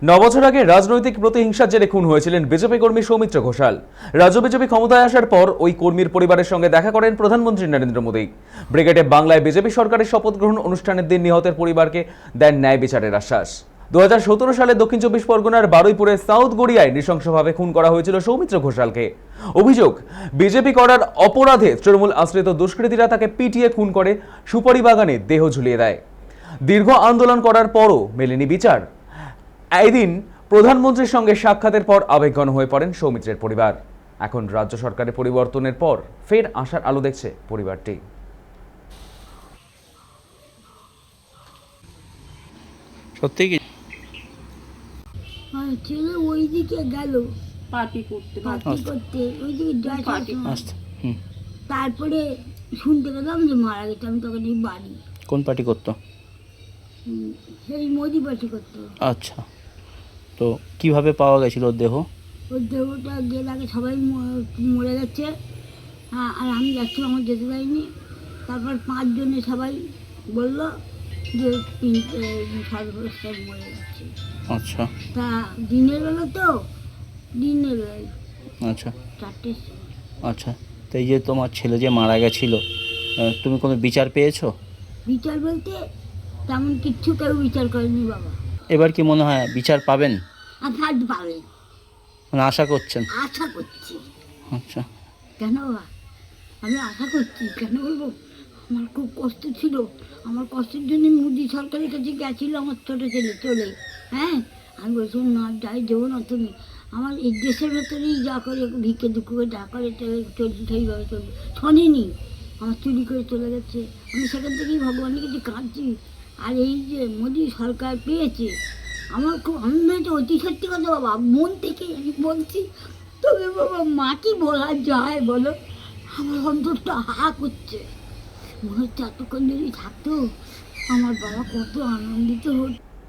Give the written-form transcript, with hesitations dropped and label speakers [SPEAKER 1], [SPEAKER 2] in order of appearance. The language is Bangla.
[SPEAKER 1] নবছর আগে রাজনৈতিক প্রতিহিংসার জেরে খুন হয়েছিলেন বিজেপি কর্মী সৌমিত্র ঘোষাল। রাজ্য বিজেপি ক্ষমতায় আসার পর ওই কর্মীর পরিবারের সঙ্গে দেখা করেন প্রধানমন্ত্রী নরেন্দ্র মোদী। ব্রিগেডে বাংলায় বিজেপি সরকারের শপথ গ্রহণ অনুষ্ঠানের দিন নিহতের পরিবারকে দেন ন্যায় বিচারের আশ্বাস। 2017 সালে দক্ষিণ চব্বিশ পরগনার বারুইপুরের সাউথ গড়িয়ায় নৃশংসভাবে খুন করা হয়েছিল সৌমিত্র ঘোষালকে। অভিযোগ, বিজেপি করার অপরাধে তৃণমূল আশ্রিত দুষ্কৃতীরা তাকে পিটিয়ে খুন করে সুপারি বাগানে দেহ ঝুলিয়ে দেয়। দীর্ঘ আন্দোলন করার পরও মেলেনি বিচার। এদিন প্রধানমন্ত্রীর সঙ্গে সাক্ষাতের পর আবেগঘন হয়ে পড়েন সৌমিত্রের পরিবার। এখন রাজ্য সরকারের পরিবর্তনের পর ফের আশার আলো দেখছে পরিবারটি।
[SPEAKER 2] সত্যি কি
[SPEAKER 3] ছেলে ওইদিকে গেল
[SPEAKER 4] পার্টি করতে
[SPEAKER 3] ওইদিকে যাওয়ার
[SPEAKER 2] আচ্ছা হুম
[SPEAKER 3] তারপরে শুনতে পেলাম যে মারা গেছে। আমি তখন এই বাড়ি
[SPEAKER 2] কোন পার্টি করতো?
[SPEAKER 3] সেই মোদি পার্টি করতো।
[SPEAKER 2] আচ্ছা, তো কিভাবে পাওয়া গেছিল ওর দেহ?
[SPEAKER 3] ওর দেহটা গেলে আগে সবাই মরে গেছে, আর আমি যাচ্ছি, আমার যেতে দেয়নি। তারপর 5 জনে সবাই বললো যে সর্বস্থায় মরে গেছে।
[SPEAKER 2] আচ্ছা
[SPEAKER 3] তা দিনের বেলা তো, দিনের বেলায়
[SPEAKER 2] আচ্ছা
[SPEAKER 3] 4টে।
[SPEAKER 2] আচ্ছা, তো এই যে তোমার ছেলে যে মারা গেছিল, তুমি কোনো বিচার পেয়েছো?
[SPEAKER 3] বিচার বলতে তেমন কিচ্ছু কেউ বিচার করেনি বাবা।
[SPEAKER 2] এবার কি মনে হয় বিচার পাবেন?
[SPEAKER 3] আর ফার্স্ট পাবে,
[SPEAKER 2] মানে আশা করছেন?
[SPEAKER 3] আশা করছি।
[SPEAKER 2] আচ্ছা,
[SPEAKER 3] কেন বাবা, আমি আশা করছি, কেন বলবো? আমার খুব কষ্ট ছিল, আমার কষ্টের জন্য মোদি সরকারের কাছে গেছিলো আমার ছোটো ছেলে চলে। হ্যাঁ, আমি বলছিলাম না, যাই দেবো না তুমি, আমার এই দেশের ভেতরেই যা করে ভিক্ষে দুঃখ করে যা করে চলছে সেইভাবে চলবে। শোনেনি, আমার চুরি করে চলে গেছে। আমি সেখান থেকেই ভগবানের কাছে কাঁদছি। আর এই যে মোদি সরকার পেয়েছে, আমার খুব আনন্দ হয়েছে। অতি সত্যি কথা বাবা, মন থেকে আমি বলছি। তবে বাবা, মা কি বলা যায় বলো? আমার অন্তরটা হা করছে, মনে হচ্ছে এতক্ষণ যদি থাকতো আমার বাবা কত আনন্দিত হতো।